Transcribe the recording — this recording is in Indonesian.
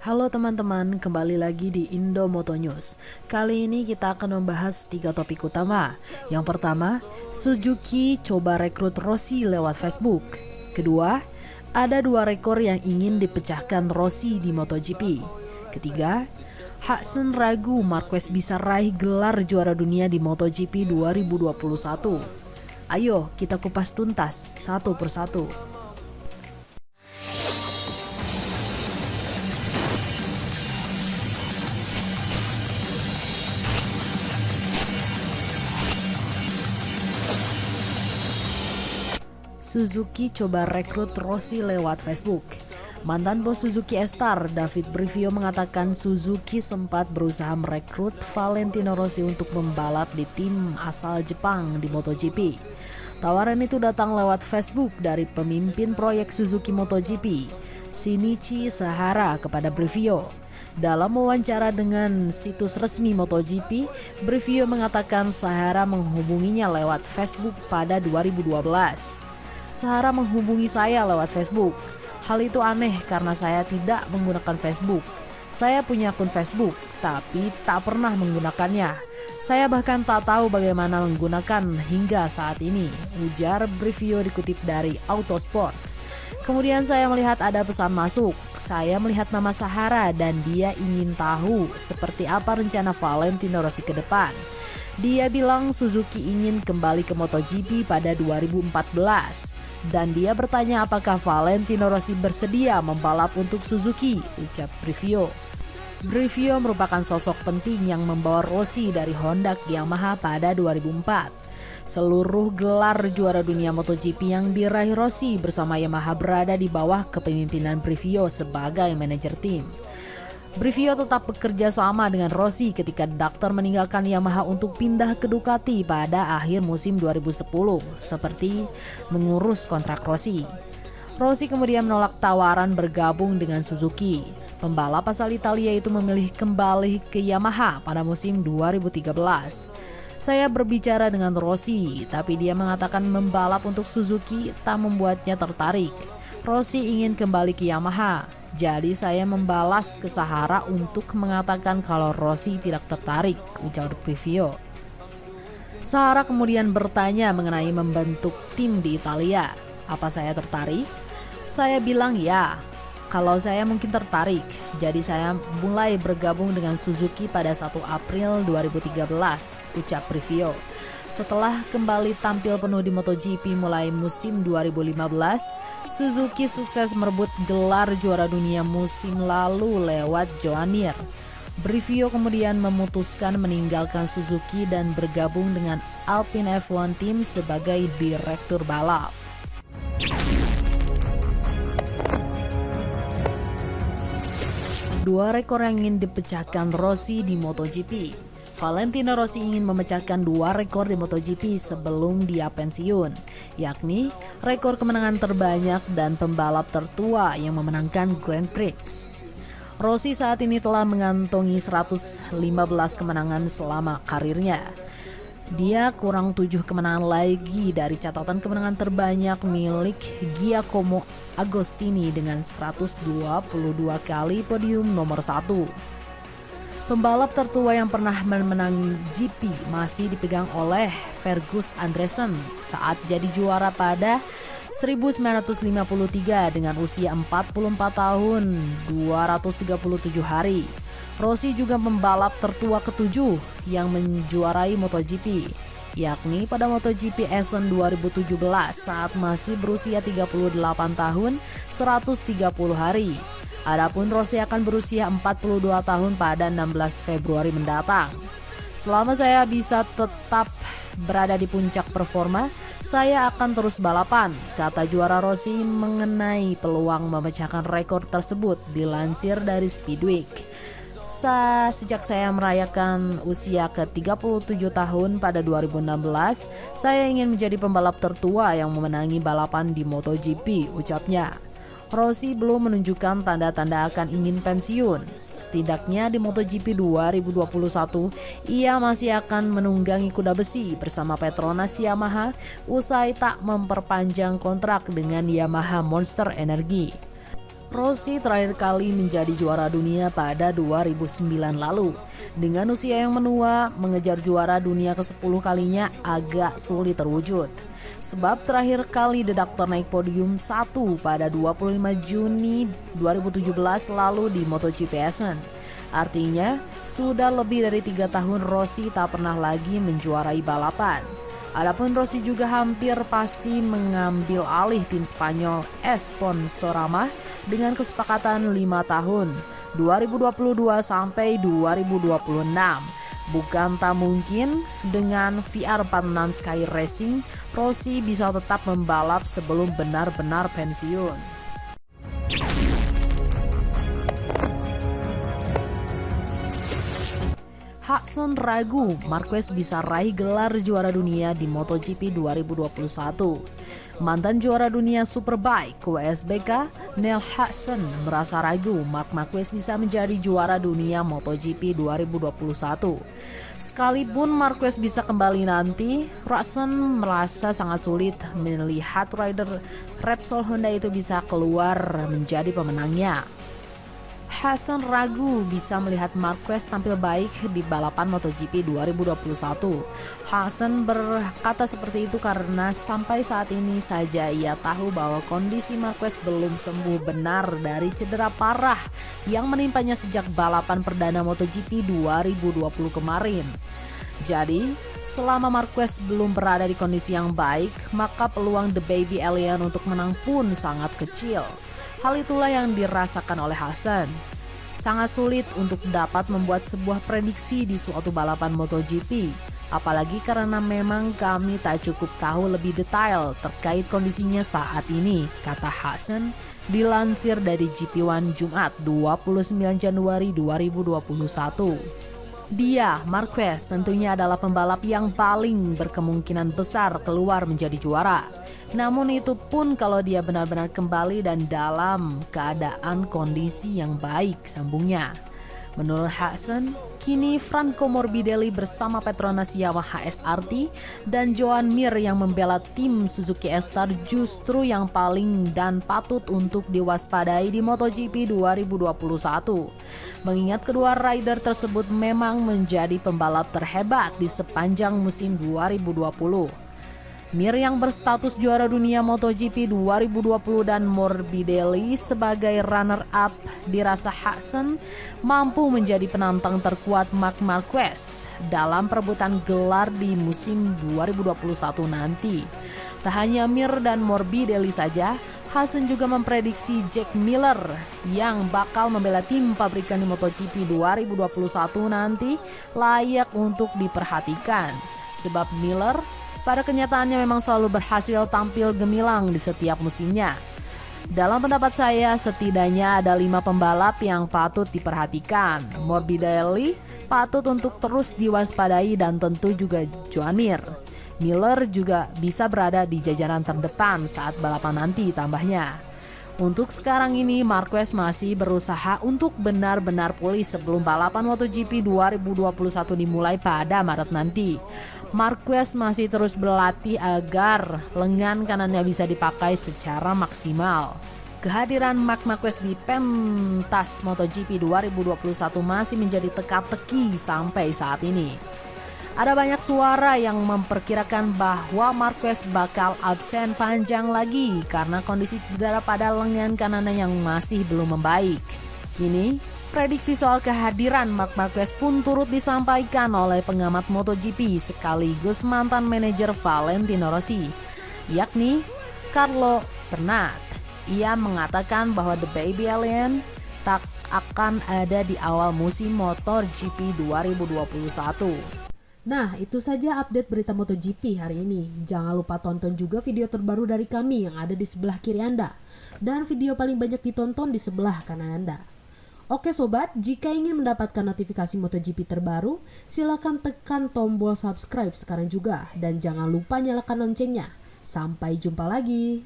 Halo teman-teman, kembali lagi di Indo Moto News. Kali ini kita akan membahas 3 topik utama. Yang pertama, Suzuki coba rekrut Rossi lewat Facebook. Kedua, ada 2 rekor yang ingin dipecahkan Rossi di MotoGP. Ketiga, Hasan ragu Marquez bisa raih gelar juara dunia di MotoGP 2021. Ayo kita kupas tuntas satu persatu. Suzuki coba rekrut Rossi lewat Facebook. Mantan bos Suzuki E-Star, David Brivio, mengatakan Suzuki sempat berusaha merekrut Valentino Rossi untuk membalap di tim asal Jepang di MotoGP. Tawaran itu datang lewat Facebook dari pemimpin proyek Suzuki MotoGP, Shinichi Sahara, kepada Brivio. Dalam wawancara dengan situs resmi MotoGP, Brivio mengatakan Sahara menghubunginya lewat Facebook pada 2012. Sahara menghubungi saya lewat Facebook. Hal itu aneh karena saya tidak menggunakan Facebook. Saya punya akun Facebook, tapi tak pernah menggunakannya. Saya bahkan tak tahu bagaimana menggunakan hingga saat ini, ujar Brivio dikutip dari Autosport. Kemudian saya melihat ada pesan masuk. Saya melihat nama Sahara dan dia ingin tahu seperti apa rencana Valentino Rossi ke depan. Dia bilang Suzuki ingin kembali ke MotoGP pada 2014 dan dia bertanya apakah Valentino Rossi bersedia membalap untuk Suzuki, ucap Brivio. Brivio merupakan sosok penting yang membawa Rossi dari Honda ke Yamaha pada 2004. Seluruh gelar juara dunia MotoGP yang diraih Rossi bersama Yamaha berada di bawah kepemimpinan Brivio sebagai manajer tim. Brivio tetap bekerja sama dengan Rossi ketika Dr. meninggalkan Yamaha untuk pindah ke Ducati pada akhir musim 2010, seperti mengurus kontrak Rossi. Rossi kemudian menolak tawaran bergabung dengan Suzuki. Pembalap asal Italia itu memilih kembali ke Yamaha pada musim 2013. Saya berbicara dengan Rossi, tapi dia mengatakan membalap untuk Suzuki tak membuatnya tertarik. Rossi ingin kembali ke Yamaha. Jadi saya membalas ke Sahara untuk mengatakan kalau Rossi tidak tertarik, ujar Brivio. Sahara kemudian bertanya mengenai membentuk tim di Italia. Apa saya tertarik? Saya bilang ya, kalau saya mungkin tertarik. Jadi saya mulai bergabung dengan Suzuki pada 1 April 2013, ucap Brivio. Setelah kembali tampil penuh di MotoGP mulai musim 2015, Suzuki sukses merebut gelar juara dunia musim lalu lewat Joan Mir. Brivio kemudian memutuskan meninggalkan Suzuki dan bergabung dengan Alpine F1 Team sebagai direktur balap. Dua rekor yang ingin dipecahkan Rossi di MotoGP. Valentino Rossi ingin memecahkan 2 rekor di MotoGP sebelum dia pensiun, yakni rekor kemenangan terbanyak dan pembalap tertua yang memenangkan Grand Prix. Rossi saat ini telah mengantongi 115 kemenangan selama karirnya. Dia kurang 7 kemenangan lagi dari catatan kemenangan terbanyak milik Giacomo Agostini dengan 122 kali podium nomor 1. Pembalap tertua yang pernah memenangi GP masih dipegang oleh Fergus Andresen saat jadi juara pada 1953 dengan usia 44 tahun 237 hari. Rossi juga pembalap tertua ke-7 yang menjuarai MotoGP, yakni pada MotoGP Essen 2017 saat masih berusia 38 tahun 130 hari. Adapun Rossi akan berusia 42 tahun pada 16 Februari mendatang. Selama saya bisa tetap berada di puncak performa, saya akan terus balapan, kata juara Rossi mengenai peluang memecahkan rekor tersebut dilansir dari Speedweek. Sejak saya merayakan usia ke-37 tahun pada 2016, saya ingin menjadi pembalap tertua yang memenangi balapan di MotoGP, ucapnya. Rossi belum menunjukkan tanda-tanda akan ingin pensiun. Setidaknya di MotoGP 2021, ia masih akan menunggangi kuda besi bersama Petronas Yamaha usai tak memperpanjang kontrak dengan Yamaha Monster Energy. Rossi terakhir kali menjadi juara dunia pada 2009 lalu. Dengan usia yang menua, mengejar juara dunia ke-10 kalinya agak sulit terwujud. Sebab terakhir kali The Doctor naik podium 1 pada 25 Juni 2017 lalu di MotoGP Essen. Artinya, sudah lebih dari 3 tahun Rossi tak pernah lagi menjuarai balapan. Adapun Rossi juga hampir pasti mengambil alih tim Spanyol Sponsorama dengan kesepakatan 5 tahun, 2022 sampai 2026. Bukan tak mungkin dengan VR46 Sky Racing, Rossi bisa tetap membalap sebelum benar-benar pensiun. Hudson ragu Marquez bisa raih gelar juara dunia di MotoGP 2021. Mantan juara dunia Superbike WSBK, Neil Hudson merasa ragu Marc Marquez bisa menjadi juara dunia MotoGP 2021. Sekalipun Marquez bisa kembali nanti, Hudson merasa sangat sulit melihat rider Repsol Honda itu bisa keluar menjadi pemenangnya. Hudson ragu bisa melihat Marquez tampil baik di balapan MotoGP 2021. Hudson berkata seperti itu karena sampai saat ini saja ia tahu bahwa kondisi Marquez belum sembuh benar dari cedera parah yang menimpanya sejak balapan perdana MotoGP 2020 kemarin. Jadi, selama Marquez belum berada di kondisi yang baik, maka peluang The Baby Alien untuk menang pun sangat kecil. Hal itulah yang dirasakan oleh Hudson. Sangat sulit untuk dapat membuat sebuah prediksi di suatu balapan MotoGP, apalagi karena memang kami tak cukup tahu lebih detail terkait kondisinya saat ini, kata Hudson dilansir dari GP1 Jumat 29 Januari 2021. Dia, Marquez, tentunya adalah pembalap yang paling berkemungkinan besar keluar menjadi juara. Namun itu pun kalau dia benar-benar kembali dan dalam keadaan kondisi yang baik, sambungnya. Menurut Hudson, kini Franco Morbidelli bersama Petronas Yamaha SRT dan Joan Mir yang membela tim Suzuki S-Star justru yang paling dan patut untuk diwaspadai di MotoGP 2021. Mengingat kedua rider tersebut memang menjadi pembalap terhebat di sepanjang musim 2020. Mir yang berstatus juara dunia MotoGP 2020 dan Morbidelli sebagai runner-up dirasa Hudson mampu menjadi penantang terkuat Marc Marquez dalam perebutan gelar di musim 2021 nanti. Tak hanya Mir dan Morbidelli saja, Hudson juga memprediksi Jack Miller yang bakal membela tim pabrikan di MotoGP 2021 nanti layak untuk diperhatikan. Sebab Miller pada kenyataannya memang selalu berhasil tampil gemilang di setiap musimnya. Dalam pendapat saya, setidaknya ada 5 pembalap yang patut diperhatikan. Morbidelli patut untuk terus diwaspadai dan tentu juga Joan Mir. Miller juga bisa berada di jajaran terdepan saat balapan nanti tambahnya. Untuk sekarang ini Marquez masih berusaha untuk benar-benar pulih sebelum balapan MotoGP 2021 dimulai pada Maret nanti. Marquez masih terus berlatih agar lengan kanannya bisa dipakai secara maksimal. Kehadiran Marc Marquez di pentas MotoGP 2021 masih menjadi teka-teki sampai saat ini. Ada banyak suara yang memperkirakan bahwa Marquez bakal absen panjang lagi karena kondisi cedera pada lengan kanannya yang masih belum membaik. Kini, prediksi soal kehadiran Marc Marquez pun turut disampaikan oleh pengamat MotoGP sekaligus mantan manajer Valentino Rossi, yakni Carlo Bernat. Ia mengatakan bahwa The Baby Alien tak akan ada di awal musim MotoGP 2021. Nah, itu saja update berita MotoGP hari ini. Jangan lupa tonton juga video terbaru dari kami yang ada di sebelah kiri Anda. Dan video paling banyak ditonton di sebelah kanan Anda. Oke sobat, jika ingin mendapatkan notifikasi MotoGP terbaru, silakan tekan tombol subscribe sekarang juga. Dan jangan lupa nyalakan loncengnya. Sampai jumpa lagi.